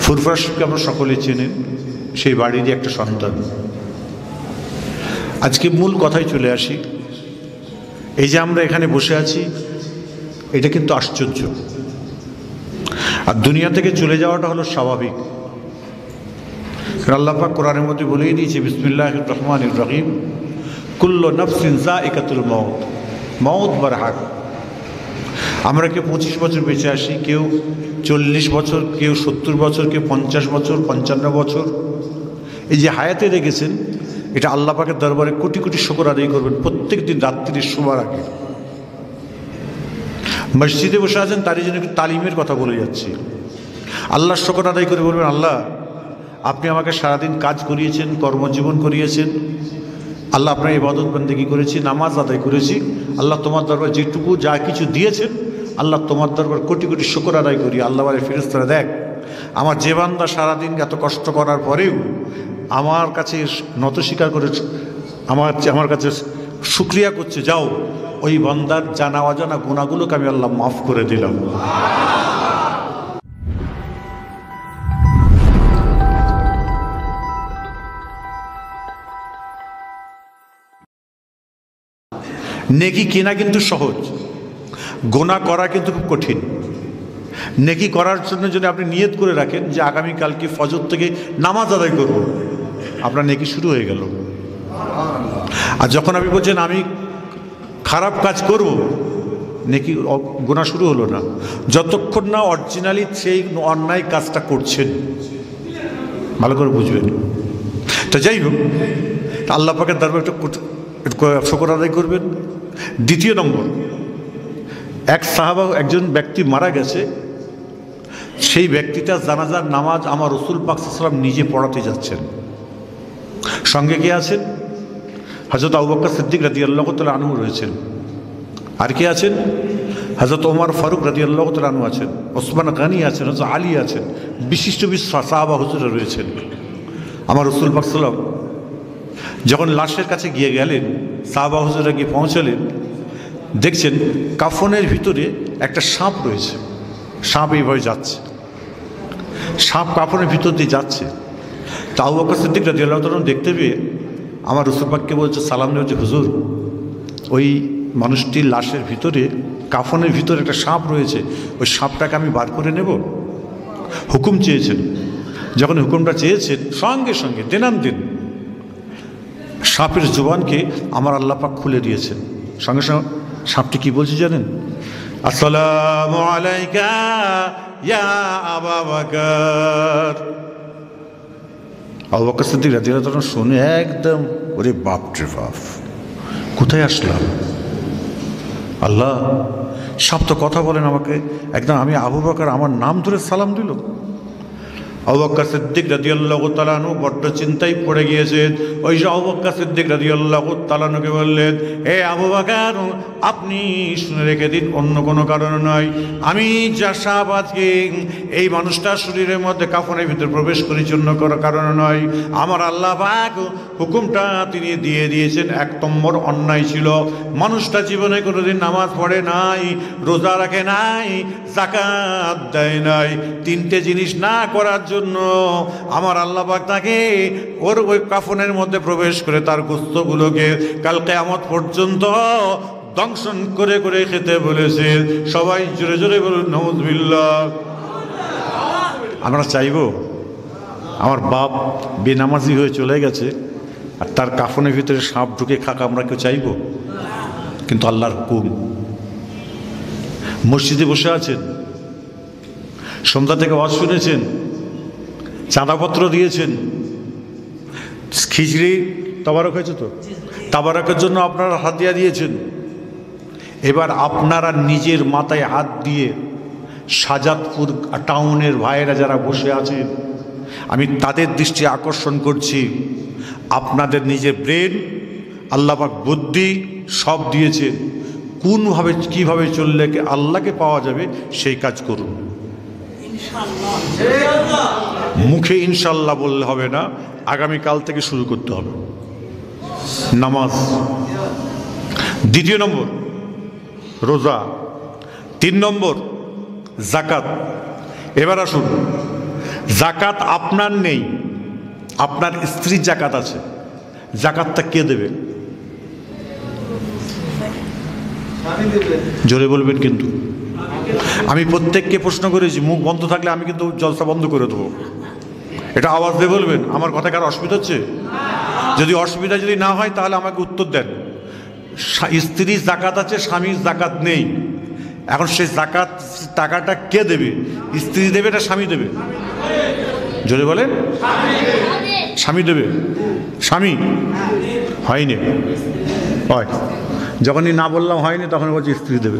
ফুরফুরাকে আমরা সকলে চেনেন, সেই বাড়িরই একটা সন্তান। আজকে মূল কথায় চলে আসি। এই যে আমরা এখানে বসে আছি, এটা কিন্তু আশ্চর্য। আর দুনিয়া থেকে চলে যাওয়াটা হলো স্বাভাবিক। আল্লাহ পাক কোরআনের মধ্যে বলেই দিয়েছে, বিসমিল্লাহির রহমানির রহিম, কুল্লু নাফসিন যায়িকাতুল মউত, মউত বারহাক। আমরা কেউ 25 বছর বেঁচে আসি, কেউ 40 বছর, কেউ 70 বছর, কেউ 50 বছর, 55 বছর। এই যে হায়াতে রেখেছেন, এটা আল্লাহ পাকের দরবারে কোটি কোটি শুকর আদায় করবেন প্রত্যেক দিন রাত্রির শোবার আগে। মসজিদে বসে আছেন, তারই জন্য একটু তালিমের কথা বলে যাচ্ছি। আল্লাহর শুকর আদায় করে বলবেন, আল্লাহ আপনি আমাকে সারাদিন কাজ করিয়েছেন, কর্মজীবন করিয়েছেন। আল্লাহ আপনার ইবাদত বন্দেগী করেছি, নামাজ আদায় করেছি। আল্লাহ তোমার দরবার যেটুকু যা কিছু দিয়েছেন, আল্লাহ তোমার দরবার কোটি কোটি শুকর আদায় করি। আল্লাহ বলে, ফেরেশতারা দেখ, আমার যে বান্দা সারাদিন এত কষ্ট করার পরেও আমার কাছে নত স্বীকার করে আমার কাছে শুকরিয়া করছে, যাও ওই বান্দার জানা অজানা গুনাহগুলোকে আমি আল্লাহ মাফ করে দিলাম। নেকি কেনা কিন্তু সহজ, গুনাহ করা কিন্তু খুব কঠিন। নেকি করার জন্য যদি আপনি নিয়ত করে রাখেন যে আগামীকালকে ফজর থেকে নামাজ আদায় করব, আপনার নেকি শুরু হয়ে গেল। আর যখন আপনি বলছেন আমি খারাপ কাজ করব, নেকি গুনাহ শুরু হলো না, যতক্ষণ না অরিজিনালি সেই অন্যায় কাজটা করছেন। ভালো করে বুঝবেন। তো যাই হোক, আল্লাহ পাকের দরবারে একটু শুকর আদায় করবেন। দ্বিতীয় নম্বর, এক সাহাবা, একজন ব্যক্তি মারা গেছে, সেই ব্যক্তিটা জানাজার নামাজ আমার রাসূল পাক সাল্লাল্লাহু আলাইহি ওয়াসাল্লাম নিজে পড়াতে যাচ্ছেন। সঙ্গে কে আছেন? হযরত আবু বকর সিদ্দিক রাদিয়াল্লাহু তাআলা আনহু রয়েছেন। আর কে আছেন? হযরত ওমর ফারুক রাদিয়াল্লাহু তাআলা আনহু আছেন, ওসমান গনি আছেন, হযরত আলী আছেন, বিশিষ্ট সাহাবা হুজুররা রয়েছেন। আমার রাসূল পাক সাল্লাল্লাহু আলাইহি ওয়াসাল্লাম যখন লাশের কাছে গিয়ে গেলেন, সাহাবা হুজুররা গিয়ে পৌঁছলেন, দেখছেন কাফনের ভিতরে একটা সাপ রয়েছে। সাপ এইভাবে যাচ্ছে, সাপ কাফনের ভিতর দিয়ে যাচ্ছে। তা আবু বকর সিদ্দিক রাদিয়াল্লাহু তাআলা দেখতে পেয়ে আমার রাসূল পাককে বলছে, সালাম দিয়ে বলছে, হুজুর ওই মানুষটির লাশের ভিতরে, কাফনের ভিতরে একটা সাপ রয়েছে, ওই সাপটাকে আমি বার করে নেব। হুকুম চেয়েছেন। যখন হুকুমটা চেয়েছেন, সঙ্গে সঙ্গে দিনান্দিন সাপের জবানকে আমার আল্লাহ পাক খুলে দিয়েছেন। সঙ্গে সঙ্গে সাপটি কি বলছে জানেন? আসসালামু আলাইকা ইয়া আবু বকর। আবু বকর সিদ্দিক রাদিয়াল্লাহু তাআলা শুনে একদম, ওরে বাপ রে বাপ, কোথায় আসলাম? আল্লাহ, সাপ তো কথা বলেন আমাকে, একদম আমি আবু বকর, আমার নাম ধরে সালাম দিল। আবু বকর সিদ্দিক রাদিয়াল্লাহু তাআলা আনহু বড্ড চিন্তায় পড়ে গিয়েছেন। ওই যে আবু বকর সিদ্দিক রাদিয়াল্লাহু তাআলা আনহুকে বললেন, হে আবু বকর, আপনি শুনে রেখে দিন, অন্য কোনো কারণ নয়। আমি যা সাপ আজকে এই মানুষটার শরীরের মধ্যে কাফনের ভিতরে প্রবেশ করার জন্য কোনো কারণ নয়। আমার আল্লাহ পাক হুকুমটা তিনি দিয়ে দিয়েছেন। 1 নম্বর অন্যায় ছিল, মানুষটা জীবনে কোনোদিন নামাজ পড়ে নাই, রোজা রাখে নাই, যাকাত দেয় নাই। 3টে জিনিস না করার জন্য আমার আল্লাহ পাক তাকে ওর ওই কাফনের মধ্যে প্রবেশ করে তার গোশতগুলোকে কাল কিয়ামত পর্যন্ত দংশন করে করে খেতে বলেছে। সবাই জোরে জোরে বলুন নাউযুবিল্লাহ। আমরা চাইবো আমার বাপ বেনামাজি হয়ে চলে গেছে আর তার কাফনের ভিতরে সাপ ঢুকে খাক? আমরা কেউ চাইবো? কিন্তু আল্লাহর হুকুম। মসজিদে বসে আছেন, সন্ধ্যা থেকে ওয়াজ শুনেছেন, চাঁদাপত্র দিয়েছেন, খিচড়ি তাবারক হয়েছে তো, তাবারকের জন্য আপনারা হাদিয়া দিয়েছেন। এবার আপনারা নিজের মাথায় হাত দিয়ে শাহজাদপুর টাউনের ভাইয়েরা যারা বসে আছেন, আমি তাদের দৃষ্টি আকর্ষণ করছি, আপনাদের নিজের ব্রেন, আল্লাহ পাক বুদ্ধি সব দিয়েছে, কোনভাবে কিভাবে চললে আল্লাহকে পাওয়া যাবে সেই কাজ করুন। মুখে ইনশাল্লাহ বললে হবে না, আগামীকাল থেকে শুরু করতে হবে নামাজ। 2 নম্বর রোজা, 3 নম্বর জাকাত। এবার আসুন, জাকাত আপনার নেই, আপনার স্ত্রীর জাকাত আছে, জাকাতটা কে দেবে? জোরে বলবেন কিন্তু। আমি প্রত্যেককে প্রশ্ন করেছি, মুখ বন্ধ থাকলে আমি কিন্তু জলসা বন্ধ করে দেবো। এটা আওয়াজ দিয়ে বলবেন। আমার কথা কার অসুবিধা হচ্ছে? যদি অসুবিধা যদি না হয় তাহলে আমাকে উত্তর দেন। স্ত্রীর জাকাত আছে, স্বামীর জাকাত নেই। এখন সেই জাকাত টাকাটা কে দেবে? স্ত্রী দেবে না স্বামী দেবে? জোরে বলেন। স্বামী দেবে। স্বামী হয়নি, হয় যখনই না বললাম হয়নি তখন বলছি স্ত্রী দেবে।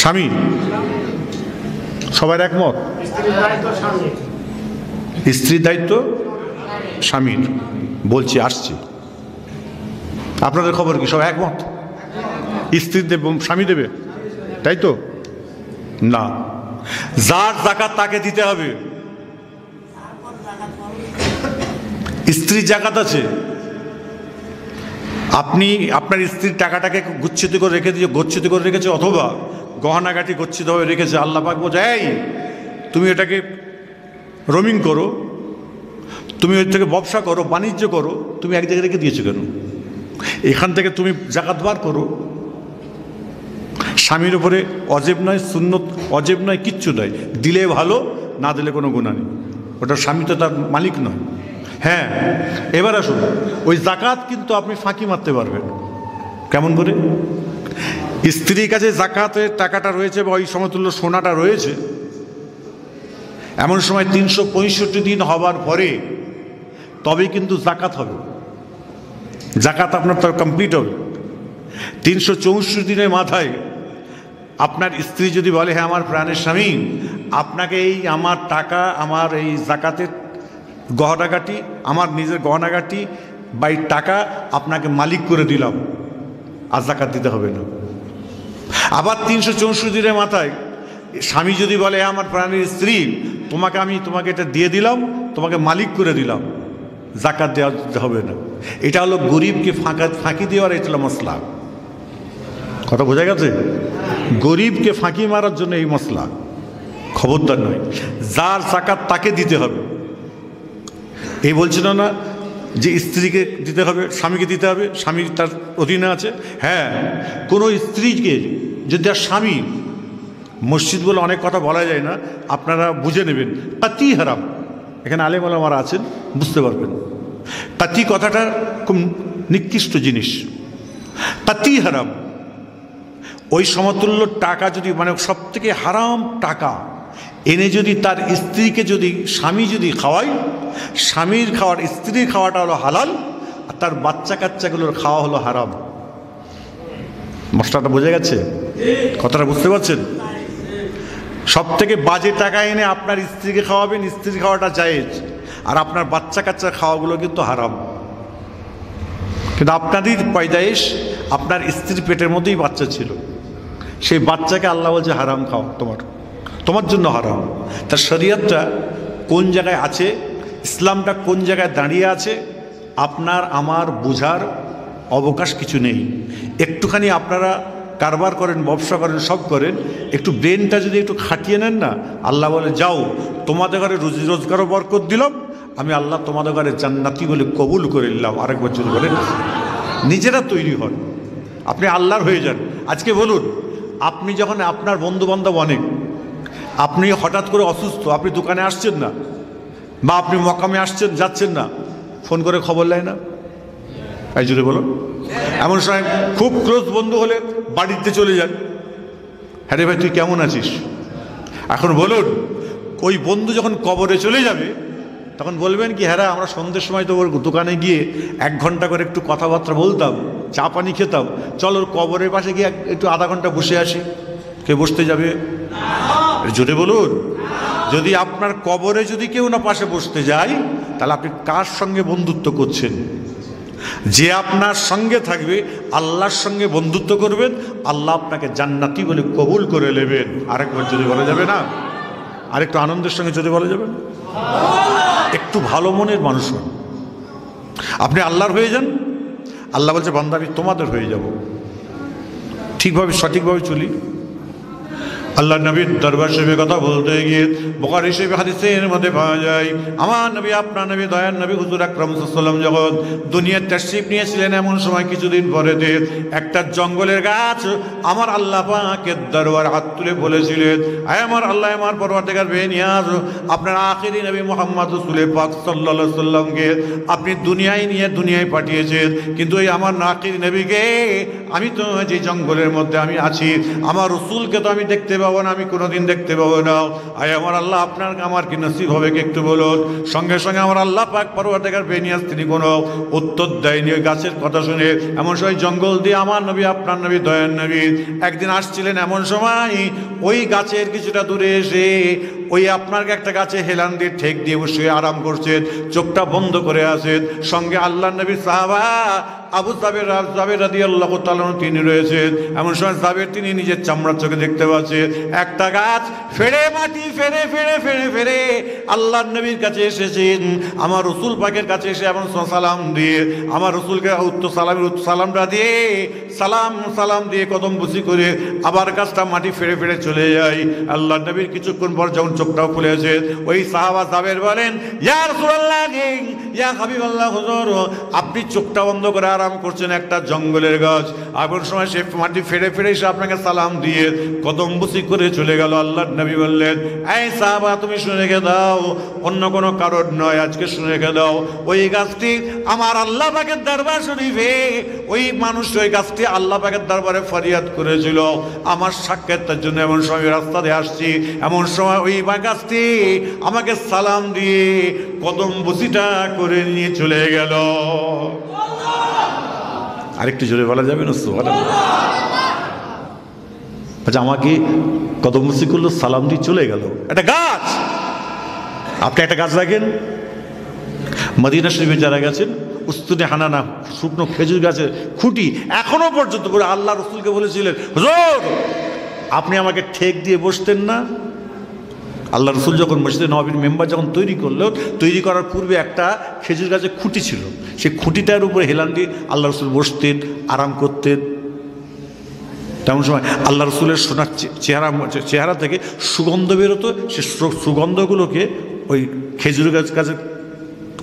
স্বামী, সবার একমত? স্ত্রীর দায়িত্ব স্বামীর। বলছি আসছি, আপনাদের খবর কি? সব একমত? স্ত্রী দেবে, স্বামী দেবে, তাই তো? না, যার জাকাত তাকে দিতে হবে। স্ত্রীর জাকাত আছে, আপনি আপনার স্ত্রীর টাকাটাকে গচ্ছিত করে রেখেছে, অথবা গহনাগাটি গচ্ছিতভাবে রেখেছে। আল্লাহ পাক বলছে, এই তুমি এটাকে রোমিং করো, তুমি ওর থেকে ব্যবসা করো, বাণিজ্য করো, তুমি এক জায়গায় রেখে দিয়েছো কেন? এখান থেকে তুমি জাকাত বার করো। স্বামীর উপরে অজেব নয়, সুন্নত অজেব নয়, কিচ্ছু নয়। দিলে ভালো, না দিলে কোনো গুনাহ নেই। ওটা স্বামী তো তার মালিক নয়। হ্যাঁ, এবার আসুন, ওই জাকাত কিন্তু আপনি ফাঁকি মারতে পারবেন। কেমন করে? স্ত্রীর কাছে জাকাতের টাকাটা রয়েছে বা ওই সমতুল্য সোনাটা রয়েছে, এমন সময় 365 দিন হবার পরে তবেই কিন্তু জাকাত হবে। জাকাত আপনার তো কমপ্লিট হবে। 364 দিনের মাথায় আপনার স্ত্রী যদি বলে, হ্যাঁ আমার প্রাণের স্বামী, আপনাকে এই আমার টাকা, আমার এই জাকাতের গহনাগাটি, আমার নিজের গহনাগাটি বা এই টাকা আপনাকে মালিক করে দিলাম, আর জাকাত দিতে হবে না। আবার 364 দিনের মাথায় স্বামী যদি বলে, আমার প্রাণের স্ত্রী, তোমাকে এটা দিয়ে দিলাম, তোমাকে মালিক করে দিলাম, জাকাত দেওয়া হবে না। এটা হলো গরিবকে ফাঁকি দেওয়ার, এটা হলো মশলা। কথা বোঝা গেছে? গরিবকে ফাঁকি মারার জন্য এই মশলা। খবরদার নয়, যার জাকাত তাকে দিতে হবে। এই বলছিল না যে স্ত্রীকে দিতে হবে, স্বামীকে দিতে হবে, স্বামী তার অধীনে আছে। হ্যাঁ, কোনো স্ত্রীকে যদি তার স্বামী, মসজিদ বলে অনেক কথা বলা যায় না, আপনারা বুঝে নেবেন। পাতি হারাম, এখানে আলেম ওলামারা আছেন, বুঝতে পারবেন। পাতি কথাটা খুব নিকৃষ্ট জিনিস। পাতি হারাম, ওই সমতুল্য টাকা যদি, মানে সব থেকে হারাম টাকা এনে যদি তার স্ত্রীকে, যদি স্বামী যদি খাওয়ায়, স্বামীর খাওয়ার, স্ত্রীর খাওয়াটা হলো হালাল, আর তার বাচ্চা কাচ্চাগুলোর খাওয়া হলো হারাম। মশলাটা বোঝা গেছে? কথাটা বুঝতে পারছেন? সব থেকে বাজে টাকা এনে আপনার স্ত্রীকে খাওয়াবেন, স্ত্রীর খাওয়াটা জায়েজ, আর আপনার বাচ্চা কাচ্চার খাওয়াগুলো কিন্তু হারাম। কিন্তু আপনারই পয়দায়েশ, আপনার স্ত্রীর পেটের মধ্যেই বাচ্চা ছিল, সেই বাচ্চাকে আল্লাহ বলছে হারাম খাও, তোমার জন্য হারাম। তার শরীয়তটা কোন জায়গায় আছে, ইসলামটা কোন জায়গায় দাঁড়িয়ে আছে, আপনার আমার বোঝার অবকাশ কিছু নেই। একটুখানি আপনারা কারবার করেন, ব্যবসা করেন, সব করেন, একটু ব্রেনটা যদি একটু খাটিয়ে নেন না, আল্লাহ বলে, যাও তোমাদের ঘরে রুজি রোজগারও বরকত দিলাম, আমি আল্লাহ তোমাদের ঘরে জান্নাতি বলে কবুল করে নিলাম। আরেকবার যদি বলেন, নিজেরা তৈরি হন, আপনি আল্লাহর হয়ে যান। আজকে বলুন, আপনি যখন আপনার বন্ধুবান্ধব অনেক, আপনি হঠাৎ করে অসুস্থ, আপনি দোকানে আসছেন না, বা আপনি মকামে আসছেন যাচ্ছেন না, ফোন করে খবর নেয় না? এই জুড়ে বলুন। এমন সময় খুব ক্লোজ বন্ধু হলে বাড়িতে চলে যান, হ্যাঁ রে ভাই তুই কেমন আছিস? এখন বলুন, ওই বন্ধু যখন কবরে চলে যাবে তখন বলবেন কি, হ্যাঁ আমরা সন্ধ্যের সময় তো ওর দোকানে গিয়ে 1 ঘন্টা করে একটু কথাবার্তা বলতাম, চা পানি খেতাম, চল ওর কবরের পাশে গিয়ে একটু আধা ঘন্টা বসে আসি। কে বসতে যাবে? জোরে বলুন। যদি আপনার কবরে যদি কেউ না পাশে বসতে যায়, তাহলে আপনি কার সঙ্গে বন্ধুত্ব করছেন? যে আপনার সঙ্গে থাকবে, আল্লাহর সঙ্গে বন্ধুত্ব করবেন, আল্লাহ আপনাকে জান্নাতি বলে কবুল করে নেবেন। আরেকবার যদি বলা যাবে না? আরেকটু আনন্দের সঙ্গে যদি বলা যাবে না? একটু ভালো মনের মানুষ হন, আপনি আল্লাহর হয়ে যান। আল্লাহ বলছে, বান্দা আমি তোমাদের হয়ে যাব, ঠিকভাবে সঠিকভাবে চলি। আল্লাহ নবীর দরবার শরীফে কথা বলতে গিয়ে বুখারী শরীফ হাদিসের মধ্যে পাওয়া যায়, আমার নবী আপনার নবী দয়ার নবী হুজুর আকরাম সাল্লাল্লাহু আলাইহি ওয়াসাল্লাম যখন দুনিয়ার তাশরীফ নিয়েছিলেন, এমন সময় কিছুদিন পরে একটা জঙ্গলের গাছ আমার আল্লাহ পাকের দরবারে হাত তুলে বলেছিলেন, আয় আমার আল্লাহ, আমার পরওয়ারদিগার বেনিয়াজ, আপনার আখিরি নবী মুহাম্মদ রাসূল পাক সাল্লাল্লাহু আলাইহি ওয়াসাল্লামকে আপনি দুনিয়ায় পাঠিয়েছেন, কিন্তু এই আমার আখিরি নবীকে আমি তো যে জঙ্গলের মধ্যে আমি আছি, আমার রাসূলকে তো আমি দেখতে পাবো না, আমি কোনোদিন দেখতে পাবো না। আয় আমার আল্লাহ, আপনার আমার কি নসিব হবে কি একটু বলুন। সঙ্গে সঙ্গে আমার আল্লাহ পাক পরওয়ারদিগার বেনিয়াজ তিনি কোনো উত্তর দেয়নি। ওই গাছের কথা শুনে এমন সময় জঙ্গল দিয়ে আমার নবী আপনার নবী দয়ার নবী একদিন আসছিলেন, এমন সময় ওই গাছের কিছুটা দূরে এসে ওই আপনার একটা গাছে হেলান দিয়ে ঠেক দিয়ে বসে আরাম করছেন, চোখটা বন্ধ করে আছেন। সঙ্গে আল্লাহ নবীর সাহাবা আবু জাবের রাদিয়াল্লাহু তাআলা তিনি রয়েছেন। এমন সময় জাবের তিনি নিজের চামড়ার চোখে দেখতে পাচ্ছেন একটা গাছ মাটি ফেরে আল্লাহ নবীর কাছে এসেছেন। আমার রাসূল পাকের কাছে এসে এমন সালাম দিয়ে আমার রাসূলকে সালাম দিয়ে কদম বুঝি করে আবার গাছটা মাটি ফেরে চলে যায়। আল্লাহ নবীর কিছুক্ষণ পর যখন চোখটাও খুলেছে, ওই সাহাবা জাবের বলেন, ইয়া রাসূলুল্লাহ, ইয়া হাবিবাল্লাহ, হুজুর আপনি চোখটা বন্ধ করে আরাম করছেন একটা জঙ্গলের গাছ, এমন সময় সে মাটি ফেরে এসে আপনাকে সালাম দিয়ে কদম বুঝি করে চলে গেল। আল্লাহ নবী বললেন, এই সাহাবা তুমি শুনে রেখে দাও, অন্য কোনো কারণ নয়, আজকে শুনে রেখে দাও, ওই গাছটি আমার আল্লাহ পাকের দরবার শরীফে ওই মানুষ ওই গাছটি আল্লাহ পাকের দরবারে ফরিয়াদ করেছিল আমার সাক্ষাতের জন্য। এমন সময় রাস্তা দিয়ে আসছি, এমন সময় ওই গাছটি আমাকে সালাম দিয়ে কদম বুঝিটা করে নিয়ে চলে গেল। আরেকটু জোরে বলা যাবে না? আচ্ছা, আমাকে কদম বুঝি করলো, সালাম দিয়ে চলে গেল একটা গাছ। আপনি একটা গাছ রাখেন, মদিনা শরীফে যারা গেছেন, উস্তুনে হানানা শুকনো খেজুর গাছের খুঁটি এখনো পর্যন্ত করে আল্লাহ রাসূলকে বলেছিলেন, হুজুর আপনি আমাকে ঠেক দিয়ে বসতেন না। আল্লাহ রাসূল যখন মসজিদে নববীর মেম্বার যখন তৈরি করার পূর্বে একটা খেজুর গাছের খুঁটি ছিল, সেই খুঁটিটার উপরে হেলান দিয়ে আল্লাহ রাসূল বসতেন, আরাম করতেন। তেমন সময় আল্লাহ রাসূলের সোনার চেহারা থেকে সুগন্ধ বেরোতো, সে সুগন্ধগুলোকে ওই খেজুর গাছের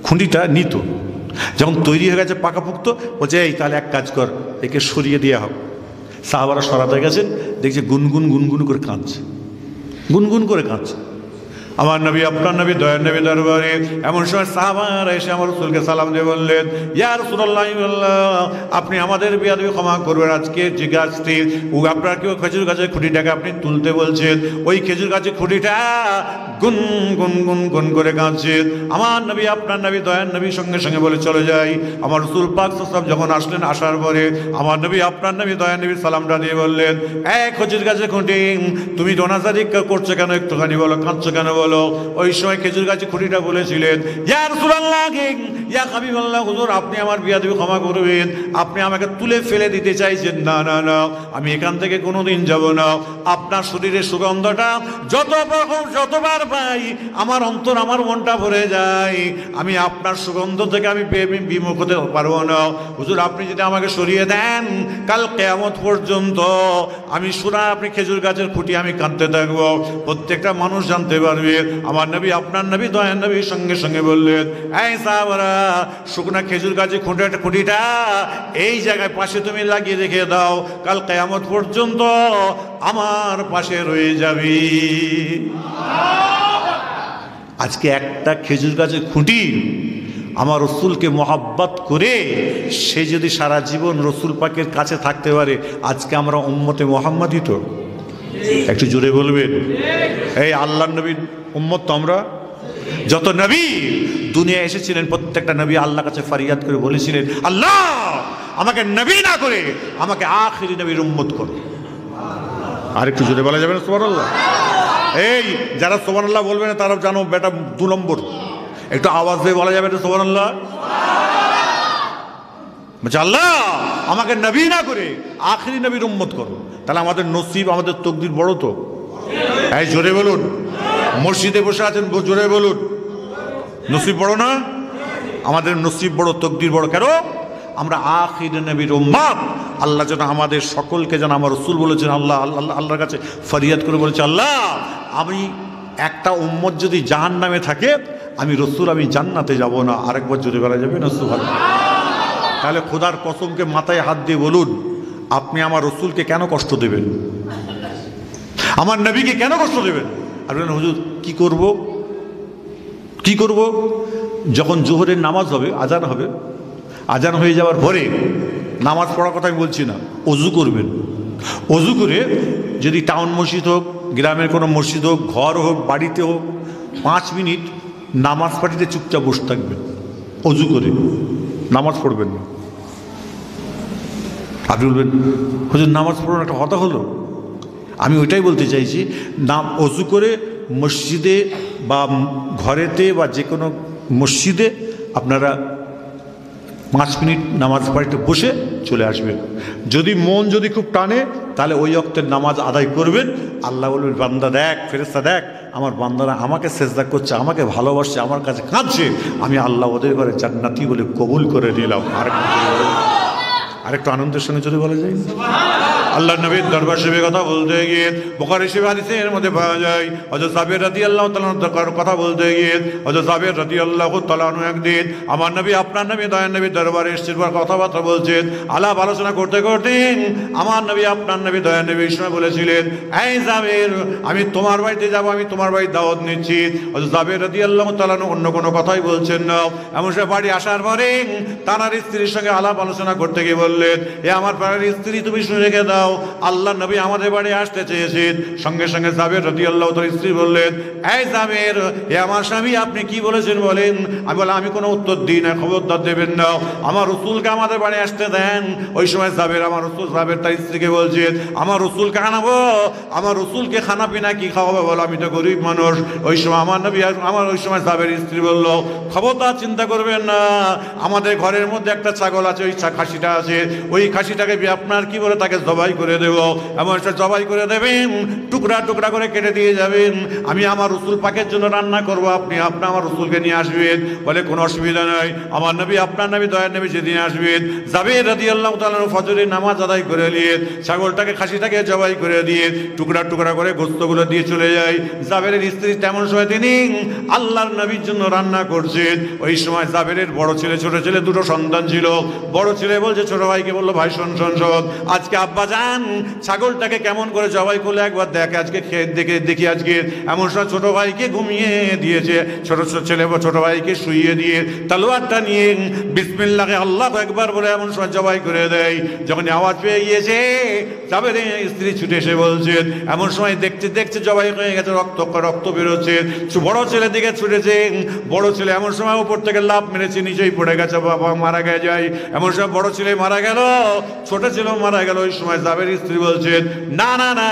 খুঁটিটা নিত। যখন তৈরি হয়ে গেছে পাকাপোক্ত, বলছে এই তাহলে এক কাজ কর, একে সরিয়ে দেওয়া হোক। সাহাবারা সরাতে গেছেন, দেখছে গুনগুন করে কাঁদছে, গুনগুন করে কাঁদছে। আমার নবী আপনার নবী দয়ার নবী দরবারে এমন সময় সাহাবারা এসে আমার রাসূলকে সালাম দিয়ে বললেন, ইয়া রাসূলুল্লাহ, আপনি আমাদের বেয়াদবি ক্ষমা করবেন, আজকে যে গাছটি আপনার কেউ খেজুর গাছের খুঁটিটাকে আপনি তুলতে বলছেন, ওই খেজুর গাছের খুঁটিটা গুন করে কাঁদছে। আমার নবী আপনার নবী দয়ার নবী সঙ্গে সঙ্গে বলে চলে যাই। আমার রাসূল পাক সাল্লাল্লাহু আলাইহি ওয়াসাল্লাম যখন আসলেন, আসার পরে আমার নবী আপনার নবী দয়ার নবী সালামটা দিয়ে বললেন, এক খেজুর গাছের খুঁটি তুমি দোনাজারি করছো কেন, একটুখানি বলো, কাঁদছো কেন বলো। ওই সময় খেজুর গাছের খুঁটিটা বলেছিলেন, ইয়া রাসূলুল্লাহ, ইয়া হাবিবাল্লাহ, হুজুর আপনি আমার বিয়াদবি ক্ষমা করবেন, আপনি আমাকে তুলে ফেলে দিতে চাইছেন। না না না, আমি এখান থেকে কোনোদিন যাব না। আপনার শরীরের সুগন্ধটা যতবার পাই আমার অন্তর, আমার মনটা ভরে যায়। আমি আপনার সুগন্ধ থেকে আমি বিমুখ হতে পারবো না। হুজুর আপনি যদি আমাকে সরিয়ে দেন, কাল কিয়ামত পর্যন্ত আমি আপনি খেজুর গাছের খুঁটি আমি কাঁদতে থাকবো, প্রত্যেকটা মানুষ জানতে পারবে। আমার নবী আপনার নবী দয়ার নবী সঙ্গে সঙ্গে বললেন, এই সাহাবারা, শুকনা খেজুর গাছের খুঁটিটা এই জায়গায় পাশে তুমি লাগিয়ে রেখে দাও, কাল কিয়ামত পর্যন্ত আমার পাশে রয়ে যাবি। আজকে একটা খেজুর গাছের খুঁটি আমার রাসূলকে মহাব্বত করে সে যদি সারা জীবন রাসূল পাকের কাছে থাকতে পারে, আজকে আমরা উম্মতে মুহাম্মাদি তো। একটু জোরে বলবেন। এই আল্লাহর নবীর উম্মত তো আমরা। যত নবী দুনিয়া এসেছিলেন, প্রত্যেকটা নবী আল্লাহর কাছে ফরিয়াদ করে বলেছিলেন, আল্লাহ আমাকে নবী না করে আমাকে আখিরি নবীর উম্মত করো। আর একটু জোরে বলা যাবে না সুবহানাল্লাহ? এই যারা সুবহানাল্লাহ বলবে না, তারা জানো বেটা 2 নম্বর। একটু আওয়াজ দিয়ে বলা যাবে না সুবহানাল্লাহ? বলছে আল্লাহ আমাকে নবী না করে আখিরি নবীর উম্মত করো। তাহলে আমাদের নসিব, আমাদের তকদির বড় তো। এই জোরে বলুন। মসজিদে বসে আছেন, জোরে বলুন, নসিব বড় না? আমাদের নসিব বড়, তকদির বড়। কেন? আমরা আখিরি নবীর উম্মত। আল্লাহ যেন আমাদের সকলকে, যেন আমার রাসূল বলেছেন, আল্লাহর কাছে ফরিয়াদ করে বলেছে, আল্লাহ আমি একটা উম্মত যদি জাহান্নামে থাকে, আমি রসুল আমি জান্নাতে যাব না। আরেকবার জোরে বলা যাবে না সুবহানাল্লাহ? তাহলে খোদার কসমকে মাথায় হাত দিয়ে বলুন, আপনি আমার রসুলকে কেন কষ্ট দেবেন? আমার নবীকে কেন কষ্ট দেবেন? আপনি বলেন হুজুর কি করব? কি করব? যখন জোহরের নামাজ হবে, আজান হবে, আজান হয়ে যাওয়ার পরে নামাজ পড়ার কথা আমি বলছি না, অজু করবেন। অজু করে যদি টাউন মসজিদ হোক, গ্রামের কোনো মসজিদ হোক, ঘর হোক, বাড়িতে হোক, 5 মিনিট নামাজ পাঠিতে চুপচাপ বসে থাকবেন, অজু করে নামাজ পড়বেন না। আপনি বলবেন হুজুর নামাজ পড়ার একটা কথা হলো? আমি ওইটাই বলতে চাইছি, অজু করে মসজিদে বা ঘরেতে বা যে কোনো মসজিদে আপনারা 5 মিনিট নামাজ পড়তে বসে চলে আসবেন। যদি মন যদি খুব টানে তাহলে ওই ওয়াক্তের নামাজ আদায় করবেন। আল্লাহ বলবেন বান্দা দেখ, ফেরেশতা দেখ, আমার বান্দারা আমাকে সেজদা করছে, আমাকে ভালোবাসছে, আমার কাছে কাঁদছে, আমি আল্লাহ ওদের ঘরে জান্নাতি বলে কবুল করে নিলাম। আরেকটু আনন্দের সঙ্গে যদি বলা যায়, আল্লাহ নবীর দরবার শরীফে কথা বলতে গিয়ে বুখারী শরীফ হাদিসের মধ্যে পাওয়া যায়, হযরত সাবির রাদিয়াল্লাহু তাআলা কথা বলতে গিয়ে হযরত সাবির রাদিয়াল্লাহু তাআলা একদিন আমার নবী আপনার নবী দয়ার নবীর দরবারে এসেছেন, কথাবার্তা বলছেন, আলাপ আলোচনা করতে করতে আমার নবী আপনার নবী দয়ার নবী সময় বলেছিলেন, এই সাবির আমি তোমার বাড়িতে যাব, আমি তোমার বাড়ির দাওয়াত নিচ্ছি। হযরত সাবির রাদিয়াল্লাহু তাআলা অন্য কোনো কথাই বলছেন না। এমন সে বাড়ি আসার পরে তার স্ত্রীর সঙ্গে আলাপ আলোচনা করতে গিয়ে বললেন, এ আমার প্রাণের স্ত্রী তুমি শুনে রেখে দাও, আল্লাহ নবী আমাদের বাড়ি আসতে চেয়েছেন। সঙ্গে সঙ্গে জাবের রাদিয়াল্লাহু তাআলা স্ত্রী বললেন, এই জাবের, এ আমার স্বামী আপনি কি বলেছেন বলেন। আমি বললাম আমি কোনো উত্তর দিই না, খবরদার দেবেন না, আমার রসুলকে আমাদের বাড়ি আসতে দেন। ওই সময় জাবের আমার রসুল জাবের তার স্ত্রীকে বলছেন, আমার রসুলকে আনাবো, আমার রসুলকে খানা পিনা কি খাওয়াবো বলো, আমি তো গরিব মানুষ। ওই সময় আমার নবী ওই সময় জাবের স্ত্রী বলল, খবরদার চিন্তা করবেন না, আমাদের ঘরের মধ্যে একটা ছাগল আছে, ওই খাসিটা আছে, ওই খাসিটাকে আপনার কি বলে তাকে জবাই করে দেব, এমন সে জবাই করে দেবেন, টুকরা টুকরা করে কেটে দিয়ে যাবেন, আমি আমার রসুল পাকের জন্য রান্না করব, আপনি আমার রসুলকে নিয়ে আসবেন। বলে কোনো অসুবিধা নাই, আমার নবী আপনার নবী দয়ার নবী যেদিন আসবেন, জাবের রাদিয়াল্লাহু তাআলা ফজরের নামাজ আদায় করে নিয়ে ছাগলটাকে খাসিটাকে জবাই করে দিয়ে টুকরা টুকরা করে গোস্তগুলো দিয়ে চলে যায়। জাবেরের স্ত্রী তেমন সময় তিনি আল্লাহর নবীর জন্য রান্না করছেন। ওই সময় জাবেরের বড় ছেলে ছোট ছেলে দুটো সন্তান ছিল। বড় ছেলে বলছে ছোট ভাইকে, বললো ভাই শোন শোন শোন, আজকে আব্বা যান ছাগলটাকে কেমন করে জবাই করলে একবার দেখ, আজকে খেয়ে দেখি আজকে। এমন সময় ছোট ভাইকে ঘুমিয়ে দিয়েছে, ছোট ছেলে ছোট ভাইকে শুইয়ে দিয়ে তলোয়ারটা নিয়ে বিসমিল্লাহ আল্লাহু আকবার বলে এমন সময় জবাই করে দেয়। যখন আওয়াজ পেয়ে গিয়েছে জাবের স্ত্রী ছুটে এসে বলছেন, এমন সময় দেখতে দেখতে জবাই হয়ে গেছে, রক্ত বেরোচ্ছে। বড় ছেলের দিকে ছুটেছে, বড় ছেলে এমন সময় উপর থেকে লাফ মেরেছে, নিচেই পড়ে গেছে, বাবা মারা গেছে যায়। এমন সময় বড় ছেলে মারা গেল, ছোট ছেলেও মারা গেল। ওই সময় জাবের স্ত্রী বলছেন, না না না,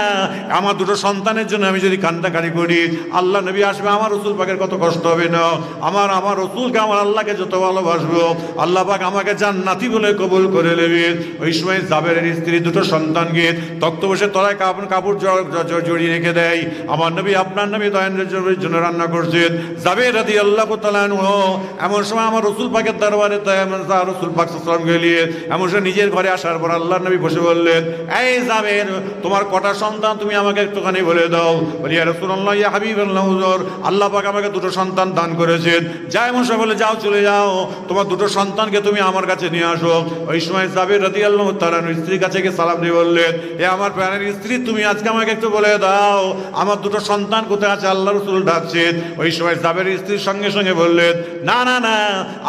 আমার দুটো সন্তানের জন্য আমি যদি কান্নাকারি করি, আল্লাহ নবী আসবে, আমার রসুল পাকের কত কষ্ট হবে না, আমার রসুলকে আমার আল্লাহকে যত ভালোবাসবো, আল্লাহ পাক আমাকে জান্নাতি বলে কবুল করে নেবে। ওই সময় জাবেরের স্ত্রী দুটো সন্তানকে তক্ত বসে তলায় কাপড় জড়িয়ে রেখে দেয়। আমার নবী আপনার নবী দয়ানের জন্য রান্না করছেন। জাবের রাদিয়াল্লাহু তাআলা এমন সময় আমার রসুল পাকের দরবারে রসুল পাক সাল্লাল্লাহু আলাইহি ওয়াসাল্লাম গেলে এমন সময় নিজের ঘরে আসার পর আল্লাহ নবী বসে বললেন, এই জাবের, তোমার কটা সন্তান তুমি আমাকে একটুখানি বলে দাও। বলি ইয়া রাসূলুল্লাহ ইয়া হাবিবাল্লাহ, হুজুর আল্লাহ পাক আমাকে দুটো সন্তান দান করেছেন। যাই এমন সময় বলে, যাও চলে যাও, তোমার দুটো সন্তানকে তুমি আমার কাছে নিয়ে আসো। ওই সময় জাবের রাদিয়াল্লাহু তাআলা স্ত্রীর কাছে গিয়ে সালাম দিয়ে বললেন, এ আমার প্রাণের স্ত্রী, তুমি আজকে আমাকে একটু বলে দাও আমার দুটো সন্তান কোথায় আছে, আল্লাহ রাসূল ডাকছেন। ওই সময় জাবের স্ত্রীর সঙ্গে সঙ্গে বললেন, না না না,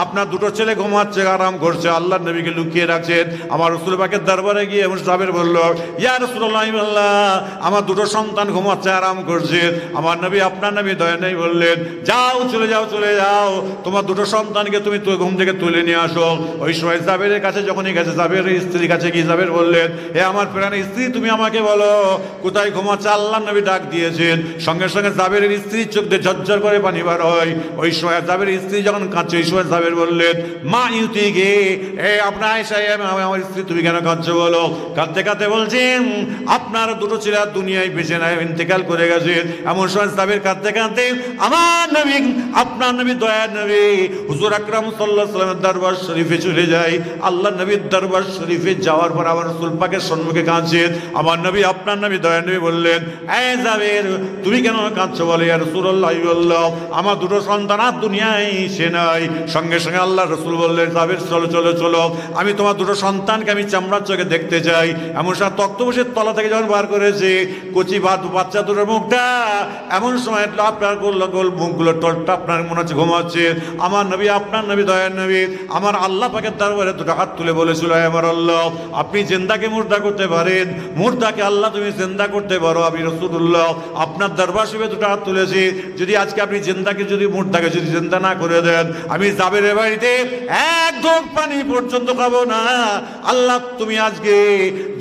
আপনার দুটো ছেলে ঘুমাচ্ছে, আরাম করছে, আল্লাহ নবীকে লুকিয়ে রাখছেন। আমার রসুল পাকের দরবারে গিয়ে এমন জাবের বলল, ইয়া রাসূলুল্লাহ, আমার দুটো সন্তান ঘুমাচ্ছে, আরাম করছে। আমার নবী আপনার নবী দয়া নেই বললেন, যাও চলে যাও চলে যাও, তোমার দুটো সন্তানকে তুমি ঘুম থেকে তুলে নিয়ে আসো। ওই সময় জাবেরের কাছে যখনই গেছে, জাবের স্ত্রীর কাছে গিয়ে জাবের বললেন, হে আমার প্রাণের স্ত্রী, তুমি আমাকে বলো কোথায় ঘুমাচ্ছে, আল্লাহ নবী ডাক দিয়েছেন। সঙ্গে সঙ্গে জাবেরের স্ত্রীর চোখ দিয়ে ঝরঝর করে পানি বার হয়। ওই সময় জাবের স্ত্রী যখন কাঁদছে, ওই সময় জাবের বললেন, মা ইউতি গে, এ আপনার আয়েশা আমার স্ত্রী তুমি কেন কাঁদছো বলো? কাঁদতে কাঁদতে বলছেন আপনার দুটো ছেলে দুনিয়ায় বেঁচে নাই, ইন্তেকাল করে গেছে। এমন সময় সাহাবীর কাঁদতে কাঁদতে আমার নবী, আপনার নবী, দয়ার নবী হুজুর আকরাম সাল্লাল্লাহু আলাইহি ওয়াসাল্লামের দরবার শরীফে চলে যায়। আল্লাহ নবীর দরবার শরীফে যাওয়ার পর আমার রাসূল পাকের সম্মুখে কাঁদছেন। আমার নবী, আপনার নবী, দয়ার নবী বললেন, এই জাবের তুমি কেন কাঁদছো বলে? ইয়া রাসূলুল্লাহ, আমার দুটো সন্তান আর দুনিয়ায় এসে নাই। সঙ্গে সঙ্গে আল্লাহ রাসূল বললেন, জাবের চলো চলো চলো, আমি তোমার দুটো সন্তানকে আমি চামড়ার চোখে দেখতে চাই। এমন সময় তক্তপোশের তলা থেকে যখন বার করেছে কচি বাচ্চা দুটোর মুখটা, এমন সময় আপনার গোল মুখগুলো টলটা আপনার মনে হচ্ছে ঘুমাচ্ছে। আমার নবী, আপনার নবী, দয়ার নবী আমার আল্লাহ পাকের দরবারে দুটো হাত তুলে বলেছিল, আমার আল্লাহ আপনি জিন্দাকে মুর্দা করতে পারেন, মুর্দাকে আল্লাহ তুমি জিন্দা করতে পারো। আমি রাসূলুল্লাহ আপনার দরবার শরীফে দুটো হাত তুলেছি, যদি আজকে আপনি জিন্দাকে যদি মুর্দাকে যদি জিন্দা না করে দেন, আমি জাবেরের বাড়িতে এক ঢোক পানি পর্যন্ত খাবো না। আল্লাহ তুমি আজকে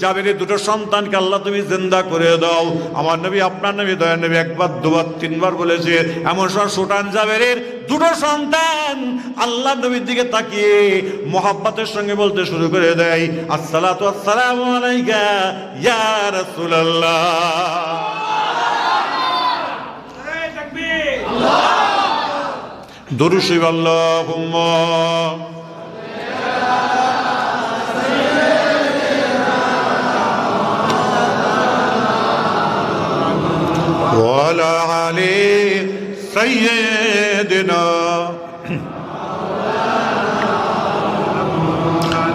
জাবেরের দুটো সন্তানকে আল্লাহ তুমি জিন্দা করে দাও। আমার নবী, আপনার নবী, দয়ার নবী একবার দুবার তিনবার বলেছে। এমন সময় সুটান জাবেরের দুটো সন্তান আল্লাহ নবীর দিকে তাকিয়ে মোহাব্বতের সঙ্গে বলতে শুরু করে দেয়, আসসালাতু আসসালামু আলাইকা ইয়া রাসূলুল্লাহ। দরুদ শরীফ আল্লাহুম্মা ওয়া আলা আলি সাইয়্যিদিনা।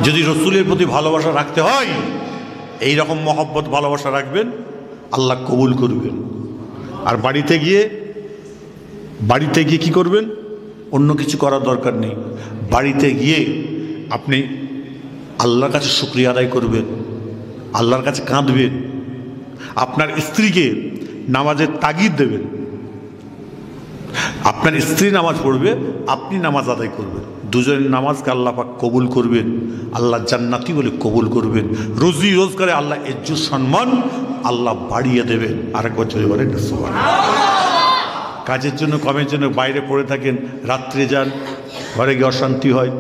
যদি রসুলের প্রতি ভালোবাসা রাখতে হয়, এই রকম মহব্বত ভালোবাসা রাখবেন, আল্লাহ কবুল করবেন। আর বাড়িতে গিয়ে কি করবেন? অন্য কিছু করার দরকার নেই। বাড়িতে গিয়ে আপনি আল্লাহর কাছে শুকরিয়া আদায় করবেন, আল্লাহর কাছে কাঁদবেন, আপনার স্ত্রীকে নামাজের তাগিদ দেবেন। আপনার স্ত্রী নামাজ পড়বে, আপনি নামাজ আদায় করবেন, দুজনের নামাজকে আল্লাহ পাক কবুল করবেন, আল্লাহ জান্নাতি বলে কবুল করবেন। রোজি রোজগারে আল্লাহ ইজ্জত সম্মান আল্লাহ বাড়িয়ে দেবেন। আরেকবার চলে বলেন কাজের জন্য কমের জন্য বাইরে পড়ে থাকেন, রাত্রে যান, ঘরে গিয়ে অশান্তি হয়,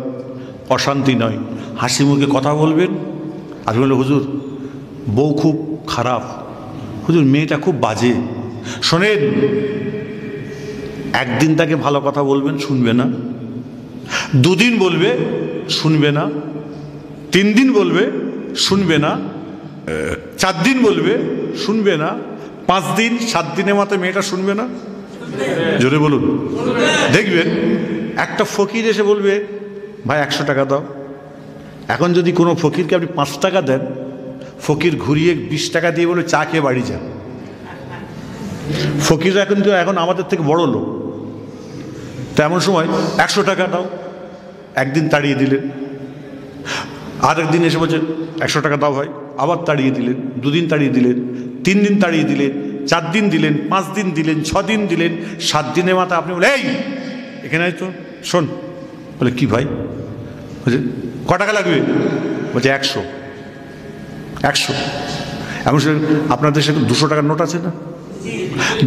অশান্তি নয়, হাসি মুখে কথা বলবেন। আর বললো হুজুর বউ খুব খারাপ, হুজুর মেয়েটা খুব বাজে। শোনেন, একদিন তাকে ভালো কথা বলবেন, শুনবে না। দুদিন বলবে, শুনবে না। 3 দিন বলবে, শুনবে না। 4 দিন বলবে, শুনবে না। 5 দিন 7 দিনের মাথায় মেয়েটা শুনবে না। জোরে বলুন। দেখবেন একটা ফকির এসে বলবে, ভাই 100 টাকা দাও। এখন যদি কোনো ফকিরকে আপনি 5 টাকা দেন, ফকির ঘুরিয়ে 20 টাকা দিয়ে বলে চা খেয়ে বাড়ি যান। ফকিররা এখন আমাদের থেকে বড় লোক, তো এমন সময় 100 টাকা দাও, একদিন তাড়িয়ে দিলেন। আর একদিন এসে বলছে 100 টাকা দাও ভাই, আবার তাড়িয়ে দিলেন। 2 দিন তাড়িয়ে দিলেন, 3 দিন তাড়িয়ে দিলেন, 4 দিন দিলেন, 5 দিন দিলেন, 6 দিন দিলেন, 7 দিনের মাথায় আপনি বলে, এই এখানে তো শোন। বলে কি ভাই? বলছে ক টাকা লাগবে? বলছে 100। এমন সময় আপনাদের সাথে 200 টাকার নোট আছে না?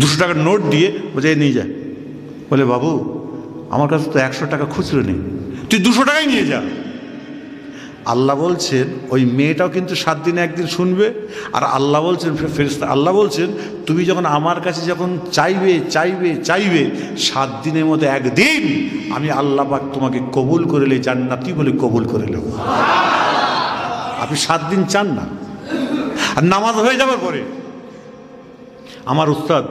200 টাকার নোট দিয়ে বলছে নিয়ে যা। বলে বাবু আমার কাছে তো 100 টাকা খুচরো নেই, তুই 200 টাকাই নিয়ে যা। আল্লাহ বলছেন ওই মেয়েটাও কিন্তু 7 দিনে একদিন শুনবে। আর আল্লাহ বলছেন, ফেরেশতা আল্লাহ বলছেন, তুমি যখন আমার কাছে যখন চাইবে 7 দিনের মধ্যে একদিন আমি আল্লাহ পাক তোমাকে কবুল করে লে, জান্নাতি বলে কবুল করে নেব। আপনি 7 দিন চান না, আর নামাজ হয়ে যাবার পরে। আমার উস্তাদ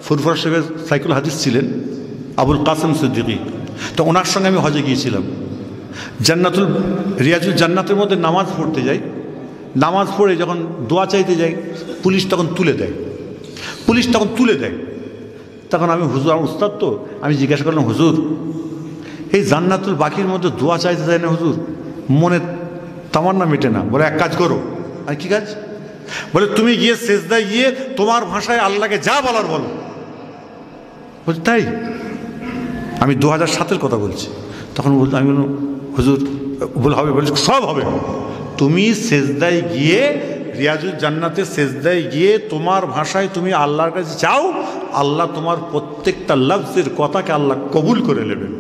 ফুরফুরা সাহেবের সাইকুল হাদিস ছিলেন আবুল কাসেম সিদ্দিকী, তো ওনার সঙ্গে আমি হজে গিয়েছিলাম। রিয়াজুল জান্নাতের মধ্যে নামাজ পড়তে যাই, নামাজ পড়ে যখন দোয়া চাইতে যাই, পুলিশ তখন তুলে দেয়। তখন আমি হুজুর, আমার উস্তাদ তো, আমি জিজ্ঞাসা করলাম, হুজুর এই জান্নাতুল বাকির মধ্যে দোয়া চাইতে যায় না হুজুর, মনে তামান্না মেটে না। বলে এক কাজ করো। আর কি কাজ? বলে তুমি গিয়ে সেজদায় গিয়ে তোমার ভাষায় আল্লাহকে যা বলার বলো। বলছি তাই? আমি 2007-এর কথা বলছি। তখন আমি বললাম হুজুর বলে হবে? বলছি সব হবে। তুমি সেজদায় গিয়ে, রিয়াজুল জান্নাতের সেজদায় গিয়ে তোমার ভাষায় তুমি আল্লাহর কাছে চাও, আল্লাহ তোমার প্রত্যেকটা লফজের কথাকে আল্লাহ কবুল করে নেবেন।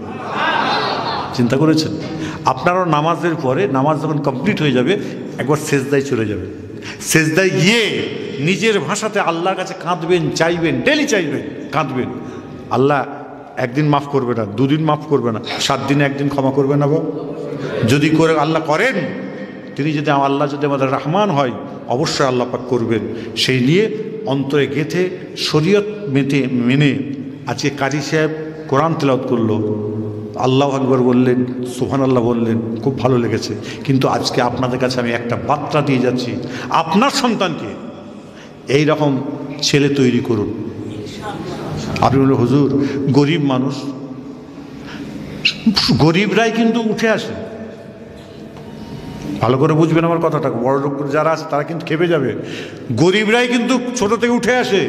চিন্তা করেছেন? আপনারাও নামাজের পরে, নামাজ যখন কমপ্লিট হয়ে যাবে, একবার সেজদায় চলে যাবে। সেজদায় গিয়ে নিজের ভাষাতে আল্লাহর কাছে কাঁদবেন, চাইবেন, ডেলি চাইবেন, কাঁদবেন। আল্লাহ একদিন মাফ করবে না, দুদিন মাফ করবে না, 7 দিনে একদিন ক্ষমা করবে না। যদি করে আল্লাহ করেন, তিনি যদি আল্লাহ যদি আমাদের রহমান হয়, অবশ্যই আল্লাহ পাক করবেন। সেই নিয়ে অন্তরে গেঁথে শরীয়ত মেনে আজকে কাজী সাহেব কোরআন তেলাওয়াত করলো, আল্লাহু আকবার বললেন, সুবহানাল্লাহ বললেন, খুব ভালো লেগেছে। কিন্তু আজকে আপনাদের কাছে আমি একটা বার্তা দিয়ে যাচ্ছি, আপনার সন্তানকে এই রকম ছেলে তৈরি করুন। আপনি বলুন হুজুর গরিব মানুষ, গরিবরাই কিন্তু উঠে আসে। ভালো করে বুঝবেন আমার কথাটা, বড় লোক যারা আছে তারা কিন্তু খেপে যাবে। গরিবরাই কিন্তু ছোট থেকে উঠে আসে,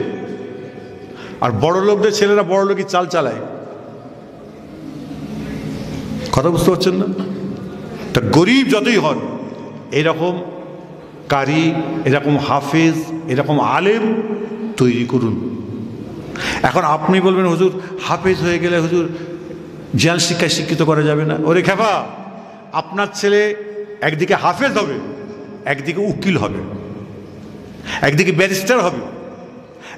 আর বড় লোকদের ছেলেরা বড় লোকই চাল চালায়। কথা বুঝতে পারছেন না? তা গরিব যতই হন, এরকম কারি, এরকম হাফেজ, এরকম আলেম তৈরি করুন। এখন আপনি বলবেন হুজুর হাফেজ হয়ে গেলে হুজুর জ্ঞান শিক্ষায় শিক্ষিত করা যাবে না। ওরে খেপা, আপনার ছেলে একদিকে হাফেজ হবে, একদিকে উকিল হবে, একদিকে ব্যারিস্টার হবে,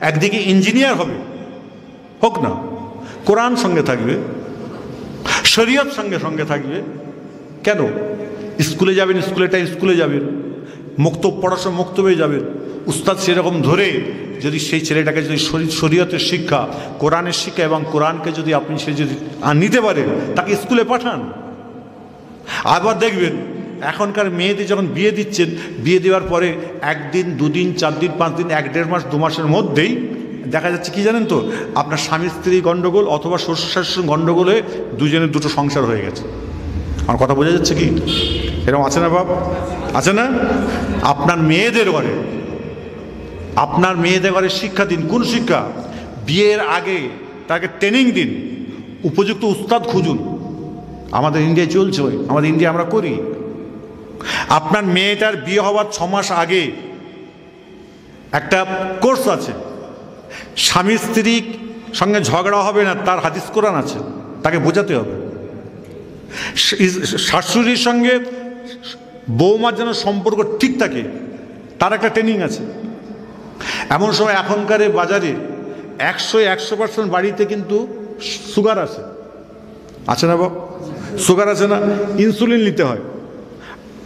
একদিকে ইঞ্জিনিয়ার হবে, হোক না। কোরআন সঙ্গে থাকবে, শরীয়ত সঙ্গে সঙ্গে থাকবে। কেন? স্কুলে যাবেন, স্কুলে যাবেন, মক্তব পড়াশোনা মক্তবে যাবেন, উস্তাদ সেরকম ধরে যদি সেই ছেলেটাকে যদি শরীয়তের শিক্ষা, কোরআনের শিক্ষা এবং কোরআনকে যদি আপনি সে যদি নিতে পারেন, তাকে স্কুলে পাঠান। আবার দেখবেন এখনকার মেয়েদের যখন বিয়ে দিচ্ছেন, বিয়ে দেওয়ার পরে 1 দিন 2 দিন 4 দিন 5 দিন 1-1.5 মাস 2 মাসের মধ্যেই দেখা যাচ্ছে কি জানেন তো, আপনার স্বামী স্ত্রী গণ্ডগোল অথবা শ্বশুর শাশুড়ি গণ্ডগোল হয়ে দুজনের দুটো সংসার হয়ে গেছে। আমার কথা বোঝা যাচ্ছে কি? এরকম আছে না বাপ? আছে না? আপনার মেয়েদের ঘরে শিক্ষা দিন। কোন শিক্ষা? বিয়ের আগে তাকে ট্রেনিং দিন, উপযুক্ত উস্তাদ খুঁজুন। আমাদের ইন্ডিয়ায় চলছে, আমাদের ইন্ডিয়া আমরা করি। আপনার মেয়েটার বিয়ে হওয়ার 6 মাস আগে একটা কোর্স আছে, স্বামী স্ত্রীর সঙ্গে ঝগড়া হবে না, তার হাদিস কোরআন আছে, তাকে বোঝাতে হবে। শাশুড়ির সঙ্গে বৌমার যেন সম্পর্ক ঠিক থাকে, তার একটা ট্রেনিং আছে। এমন সময় এখনকার বাজারে 100% বাড়িতে কিন্তু সুগার আছে না বাবা? সুগার আছে না? ইনসুলিন নিতে হয়।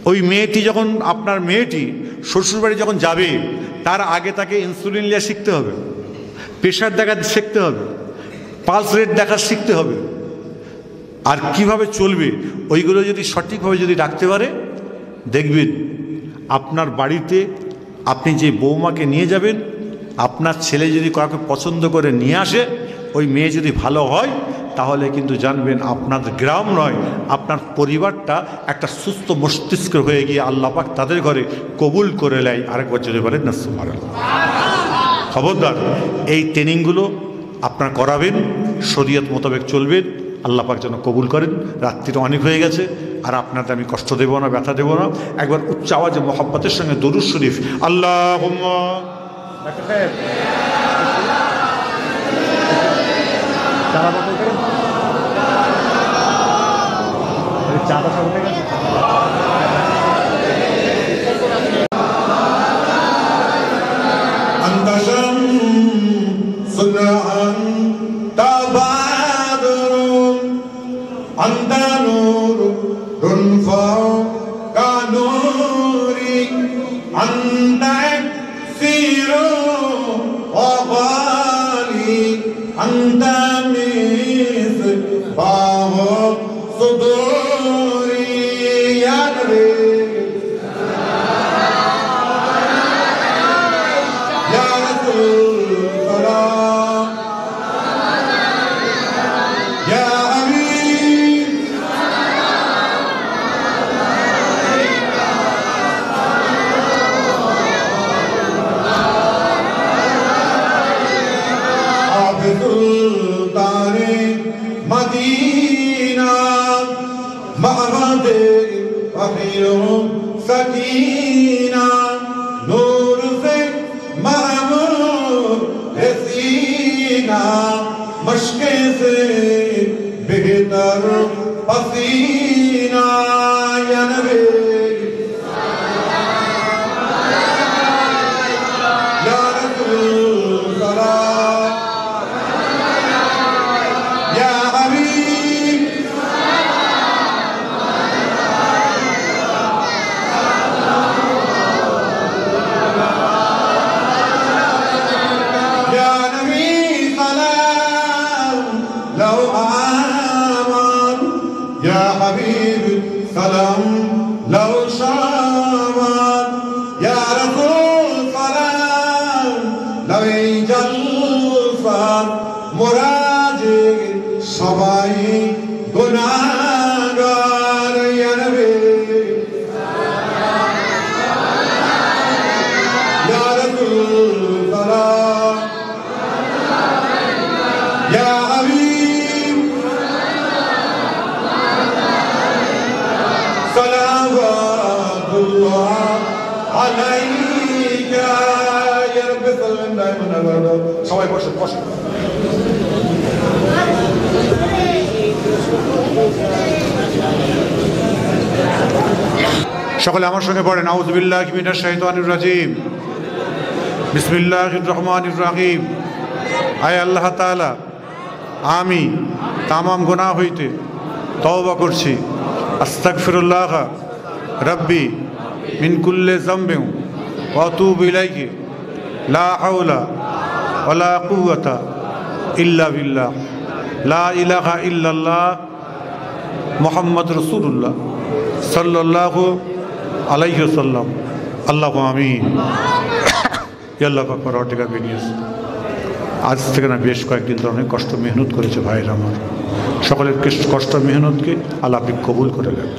ওই মেয়েটি যখন, আপনার মেয়েটি শ্বশুরবাড়ি যখন যাবে, তার আগে তাকে ইনসুলিন নেওয়া শিখতে হবে, প্রেশার দেখা শিখতে হবে, পালস রেট দেখা শিখতে হবে। আর কিভাবে চলবে ওইগুলো যদি সঠিকভাবে যদি রাখতে পারে, দেখবেন আপনার বাড়িতে আপনি যে বৌমাকে নিয়ে যাবেন, আপনার ছেলে যদি কাউকে পছন্দ করে নিয়ে আসে, ওই মেয়ে যদি ভালো হয়, তাহলে কিন্তু জানবেন আপনার গ্রাম নয়, আপনার পরিবারটা একটা সুস্থ মস্তিষ্ক হয়ে গিয়ে আল্লাহ পাক তাদের ঘরে কবুল করে নেয়। আরেকবার যদি বলেন না সুবহানাল্লাহ। খবরদার, এই ট্রেনিংগুলো আপনার করাবেন, শরীয়ত মোতাবেক চলবেন, আল্লাহ পাক যেন কবুল করেন। রাত্রিটা অনেক হয়ে গেছে, আর আপনাদের আমি কষ্ট দেব না, ব্যথা দেব না। একবার উচ্চ আওয়াজে মোহাব্বতের সঙ্গে দরুদ শরীফ আল্লাহুম্মা मशके से बेहतर पसीना হাবিব সালাম লাউ শামান ইয়া রাসূল সালাম লাউ জালফান মুরাজে সবাই গুনাহগার ইয়া নবী ইয়া রাসূল সালাম ইয়া হাবিব সালাওয়াতুল্লাহ আলাইকা ইয়া রাব্বি সাল্লাল্লাহু আলাইহি ওয়া সাল্লাম। সবাই বসে বসে। সকলে আমার সঙ্গে পড়েন আউযু বিল্লাহি মিনাশ শাইতানির রাজিম বিসমিল্লাহির রহমানির রহিম। আয় আল্লাহ তাআলা, আমি তামাম গুনাহ হইতে তওবা করছি। আস্তাগফিরুল্লাহ রাব্বি মিন কুল্লি যামবিন ওয়া আতুবু ইলাইহি লা হাওলা ওয়ালা কুওয়াতা ইল্লা বিল্লাহ লা ইলাহা ইল্লাল্লাহ মুহাম্মাদুর রাসূলুল্লাহ সাল্লাল্লাহু আলাইহি ওয়াসাল্লাম। আল্লাহু আমিন। আল্লাহ পাক পরওয়ারদিগার বিনিয়াস আজ থেকে না বেশ কয়েকদিন ধরে অনেক কষ্ট মেহনত করেছে ভাইয়েরা আমার। সকলের কষ্ট মেহনতকে আল্লাহ আপনি কবুল করে নেন।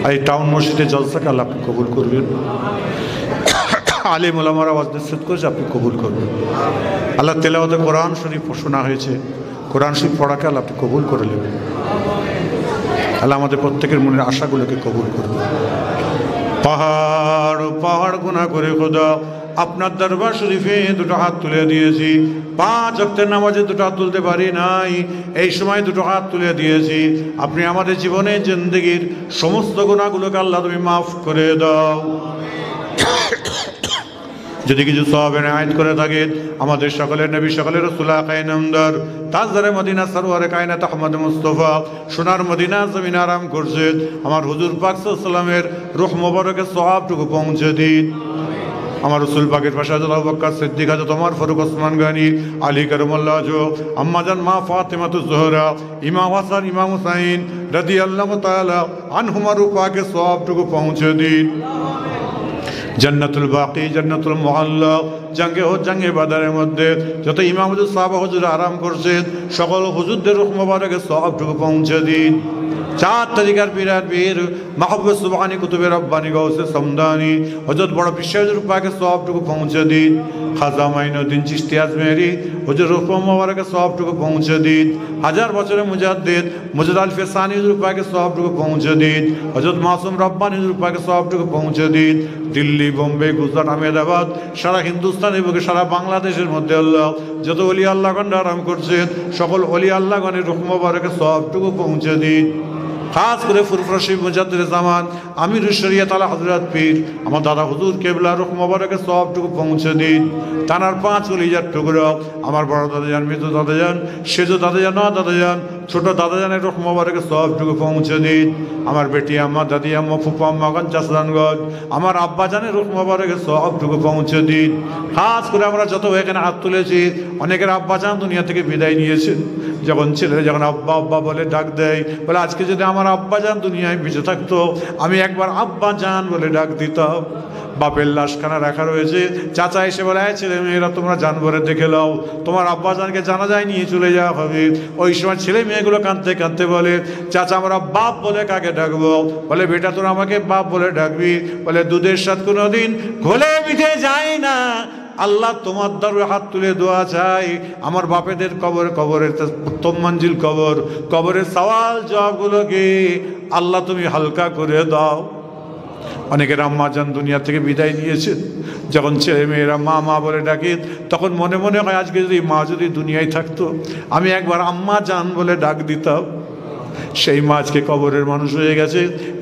আর এই টাউন মসজিদে জলসাকে আল্লাহ আপনি কবুল করবেন। আলেম ওলামারা ওয়াজ নসিহত করেছে, আপনি কবুল করবেন। আল্লাহ তেলাওয়াতে কোরআন শরীফ শোনা হয়েছে, কোরআন শরীফ পড়াকে আল্লাহ আপনি কবুল করে নেবেন। আল্লাহ আমাদের প্রত্যেকের মনের আশাগুলোকে কবুল করবেন। পাহাড় পাহাড় গুনাহ করে খোদা আপনার দরবার শরীফে দুটো হাত তুলে দিয়েছি। 5 ওয়াক্তের নামাজে দুটো হাত তুলতে পারি নাই, এই সময় দুটো হাত তুলে দিয়েছি। আপনি আমাদের জীবনের জিন্দেগির সমস্ত গুনাহগুলোকে আল্লাহ তুমি মাফ করে দাও। যদি কিছু সওয়াবের আয়াত করে থাকেন আমাদের সকলের নবী সকলের রাসূল আকায়ে নামদার তাজদারে মদিনা সরওয়ারে কায়নাত আহমদ মুস্তাফা সোনার মদিনা জমিন আরাম করছেন আমার হুজুর পাক সাল্লাল্লাহু আলাইহি ওয়াসাল্লামের রূহ মোবারকের সওয়াবটুকু পৌঁছে দিন। আমার রসুল পাকের পাশে হযরত আবু বকর সিদ্দিক, হযরত ওমর ফারুক, ওসমান গনি, আলী কারামাল্লাহু ওয়াজহু, আম্মাজান মা ফাতিমাতুজ জোহরা, ইমাম হাসান, ইমাম হুসাইন রাদিয়াল্লাহু তাআলা আনহুমার পাকের সওয়াবটুকু পৌঁছে দিন। জান্নাতুল বাকি, জান্নাতুল মুআল্লা, জঙ্গে বাদারের মধ্যে যত ইমাম হুজুর সাহাবা হুজুর আরাম করছেন সকল হুজুরদের রূহ মোবারকের সওয়াবটুকু পৌঁছে দিন। 4 তারিখার বিরাট বীর মাহবুব সুবহানী কুতুবে রব্বানী গৌসে সমদানি হযরত বড় বিশ্বহুজুর পাকের সওয়াবটুকু পৌঁছে দিন। খাজা মাইনুদ্দিন চিশতি আজমেরি হুজুর রূহ মোবারকের সওয়াবটুকু পৌঁছে দিন। 1000 বছরের মুজাদ্দিদ মুজাদ্দিদ আল ফিসানি হুজুর পাকের সওয়াবটুকু পৌঁছে দিন। হযরত মাসুম রব্বানী হুজুর পাকের সওয়াবটুকু পৌঁছে দিন। দিল্লি, বোম্বে, গুজরাট, আহমেদাবাদ, সারা হিন্দুস্তান এবং সারা বাংলাদেশের মধ্যে আল্লাহ যত ওলি আল্লাহগণ আরাম করছেন সকল ওলি আল্লাহগণের রূহ মোবারকের সওয়াবটুকু পৌঁছে দিন। খাস করে ফুরফুরাশি মুজাদ্দিদ জামান আমিরুশ শরিয়ত আলা হযরত পীর আমার দাদা হুজুর কেবলা রূহ মোবারকের সওয়াবটুকু পৌঁছে দিন। তানার 5 ওলিয়ার টুকরো আমার বড় দাদাজান, মৃত দাদাজান, সেজো দাদাজান, দাদাজান, ছোট দাদাজানের রূহ মোবারকের সওয়াবটুকু পৌঁছে দিন। আমার বেটি আম্মা, দাদি আম্মা, ফুফা আম্মাগণ, চাচাজানগণ, আমার আব্বাজানের রূহ মোবারকের সওয়াবটুকু পৌঁছে দিন। খাস করে আমরা যত এখানে হাত তুলেছি অনেকের আব্বাজান দুনিয়া থেকে বিদায় নিয়েছেন। যখন ছেলেরা যখন আব্বা আব্বা বলে ডাক দেয়, বলে আজকে যদি আমার আব্বাজান দুনিয়ায় বেঁচে থাকতো আমি একবার আব্বাজান বলে ডাক দিতাম। বাপের লাশখানা রাখা রয়েছে, চাচা এসে বলে ছেলে মেয়েরা তোমরা জানবরে দেখে নাও, তোমার আব্বাজানকে জানাজায় নিয়ে চলে যাওয়া হবে। ওই সময় ছেলে মেয়েগুলো কাঁদতে কাঁদতে বলে চাচা আমরা বাপ বলে কাকে ডাকবো? বলে বেটা তোরা আমাকে বাপ বলে ডাকবি। বলে দুধের স্বাদ কোনোদিন ঘোলে মিটে যায় না। আল্লাহ তোমার দরবারে হাত তুলে দোয়া চাই আমার বাপেদের কবরের উত্তম মঞ্জিল কবরের সওয়াল জবাবগুলোকে আল্লাহ তুমি হালকা করে দাও। অনেকের আম্মা জান দুনিয়া থেকে বিদায় নিয়েছেন, যখন ছেলে মেয়েরা মা মা বলে ডাকে তখন মনে মনে হয় আজকে যদি মা যদি দুনিয়ায় থাকতো আমি একবার আম্মা জান বলে ডাক দিতাম। সেই মা আজকে কবরের মানুষ হয়ে গেছে,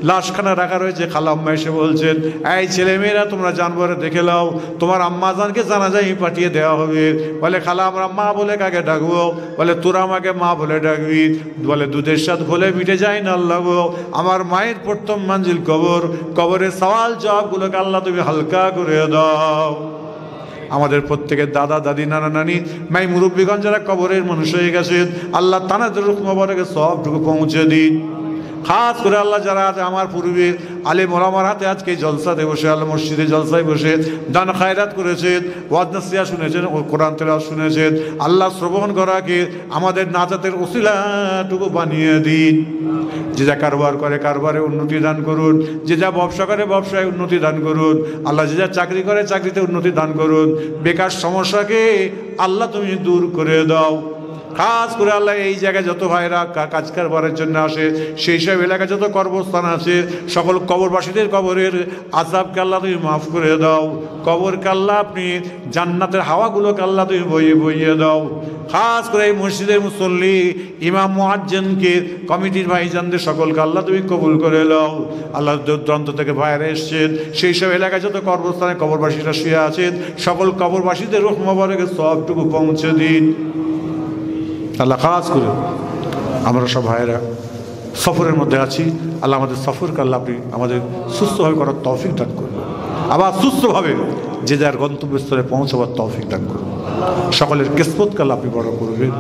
লাশখানা রাখা রয়েছে। খালাম্মা এসে বলছেন এই ছেলে মেয়েরা তোমরা জানবরে দেখে নাও, তোমার আম্মা জানকে জানাজাই পাঠিয়ে দেওয়া হবে। বলে খালা আমরা মা বলে কাকে ডাকবো? বলে তোরা আমাকে মা বলে ডাকবি। বলে দুধের স্বাদ ঘোলে মিটে যায় না আল্লাহ গো, আমার মায়ের প্রথম মঞ্জিল কবরের সওয়াল জবাবগুলোকে আল্লাহ তুমি হালকা করে দাও। আমাদের প্রত্যেকের দাদা দাদি নানা নানি মাই মুরব্বীগণ যারা কবরের মানুষ হয়ে গেছেন আল্লাহ তানাদের রূহ মোবারকের সওয়াবটুকু পৌঁছে দিন। খাস করে আল্লাহ যারা আজ আমার পূর্বে আলেম ওলামার হাতে আজকে জলসাতে বসে আল্লাহ মসজিদে জলসায় বসে দান খায়রাত করেছেন, ওয়াজ নসিহত শুনেছেন, কোরআন তেলাওয়াত শুনেছেন, আল্লাহ শ্রবণ করাকে আমাদের নাজাতের ওসিলাটুকু বানিয়ে দিন। যে যা কারবার করে কারবারে উন্নতি দান করুন, যে যা ব্যবসা করে ব্যবসায় উন্নতি দান করুন আল্লাহ, যে যা চাকরি করে চাকরিতে উন্নতি দান করুন। বেকার সমস্যাকে আল্লাহ তুমি দূর করে দাও। খাস করে আল্লাহ এই জায়গায় যত ভাইরা কাজ কারবারের জন্য আসে, সেই সব এলাকায় যত কর্মস্থান আছে, সকল কবরবাসীদের কবরের আযাবকে আল্লাহ তুমি মাফ করে দাও। কবরকে আল্লাহ আপনি জান্নাতের হাওয়াগুলোকে আল্লাহ তুমি বইয়ে বইয়ে দাও। খাস করে এই মসজিদের মুসল্লি ইমাম মুয়াজ্জিনকে, কমিটির ভাইজানদের সকলকে আল্লাহ তুমি কবুল করে নাও। আল্লাহ দূরান্ত থেকে ভাইরা এসছেন, সেই সব এলাকায় যত কর্মস্থানে কবরবাসীরা শুয়ে আছেন, সকল কবরবাসীদের রূহ মোবারকের সওয়াবটুকু পৌঁছে দিন আল্লাহ। খাস করে আমরা সব ভাইয়েরা সফরের মধ্যে আছি, আল্লাহ আমাদের সফরকে আল্লাহ আপনি আমাদের সুস্থভাবে করার তৌফিক দান করুন, আবার সুস্থভাবে যে যার গন্তব্যস্থলে পৌঁছাবার তৌফিক দান করুন। সকলের কিসমতকে আল্লাহ আপনি বড় করবেন,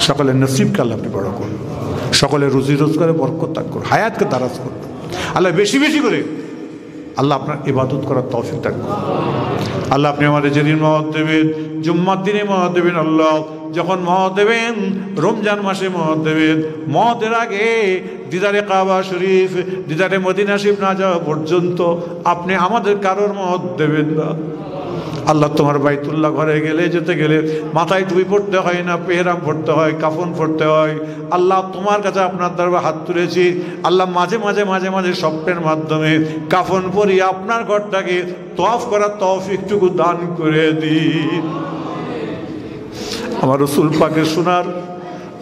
সকলের নসিবকে আল্লাহ আপনি বড় করবেন, সকলের রুজি রোজগারে বরকত দান করুন, হায়াতকে দারাজ করবেন আল্লাহ। বেশি বেশি করে আল্লাহ আপনার ইবাদত করার তৌফিক দান করুন আল্লাহ। আপনি আমাদের যেদিন মহৎ দেবেন, জুম্মার দিনে মহৎ দেবেন আল্লাহ, যখন মহৎ দেবেন রমজান মাসে মহৎ দেবেন, মহতের আগে দিদারে কাবা শরীফ, দিদারে মদিনা শরীফ না যাওয়া পর্যন্ত আপনি আমাদের কারোর মহৎ দেবেন না আল্লাহ। তোমার বাইতুল্লাহ ঘরে গেলে যেতে গেলে মাথায় টুপি পড়তে হয় না, পেহরাম পড়তে হয়, কাফন পড়তে হয় আল্লাহ। তোমার কাছে আপনার দরবারে হাত তুলেছি আল্লাহ, মাঝে মাঝে মাঝে মাঝে স্বপ্নের মাধ্যমে কাফন পরি আপনার ঘরটাকে তওয়াফ করার তৌফিকটুকু দান করে দিন। আমার রাসূল পাকের সোনার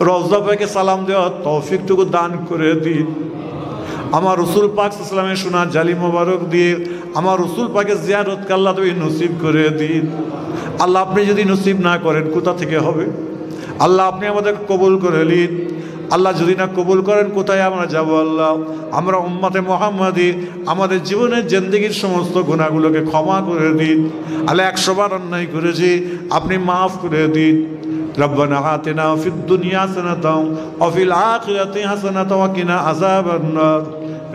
রওজা পাকে সালাম দেওয়ার তৌফিকটুকু দান করে দিন। আমার রাসূল পাক সাল্লাল্লাহু আলাইহি ওয়াসাল্লামের সোনার জালি মোবারক দিয়ে আমার রাসূল পাকের জিয়ারতকে আল্লাহ তুমি নসিব করে দিন আল্লাহ। আপনি যদি নসিব না করেন কোথা থেকে হবে আল্লাহ? আপনি আমাদের কবুল করে নিন আল্লাহ। যদি না কবুল করেন কোথায় আমরা যাব আল্লাহ? আমরা উম্মতে মুহাম্মাদি আমাদের জীবনের জিন্দেগির সমস্ত গুনাহগুলোকে ক্ষমা করে দিন আল্লাহ। 100 বার অন্যায় করেছি, আপনি মাফ করে দিন। রব্বানা আতিনা ফিদ দুনিয়া হাসানাতাও ওয়া ফিল আখিরাতি হাসানাতাও ওয়া কিনা আযাবান নার।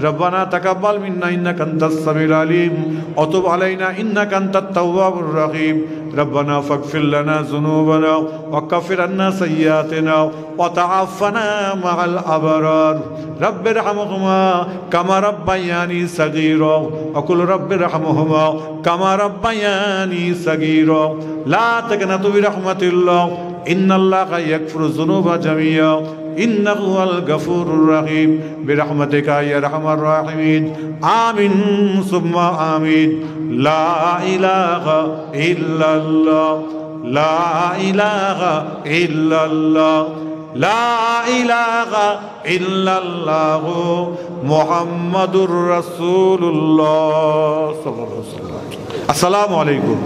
রব্বানা তাকাব্বাল মিন্না ইন্নাকা আনতাস সামিউল আলিম ওয়া তুব আলাইনা ইন্নাকা আনতাত তাওয়াবুর রহিম। রব্বানা ফাগফির লানা যুনুবানা ওয়া কাফির আন্না সাইয়্যাতিনা ওয়া তাআফানা মাআল আবরার। রব্বিরহামহুমা কামা রাব্বায়ানি সাগীরা ওয়া কুল রব্বিরহামহুমা কামা রাব্বায়ানি সাগীরা। লা তাকনাতু বিরহমাতিল্লাহ ইন্নাল্লাহা ইয়াগফিরু যুনুবা জামিয়া ইন্নাহু হুয়াল গফুরুর রহিম। বিরহমাতিকা ইয়া আরহামার রাহিমিন। আমিন সুম্মা আমিন। লা ইলাহা ইল্লাল্লাহ, লা ইলাহা ইল্লাল্লাহ, লা ইলাহা ইল্লাল্লাহ মুহাম্মাদুর রাসূলুল্লাহ সাল্লাল্লাহু আলাইহি ওয়াসাল্লাম। আসসালামু আলাইকুম।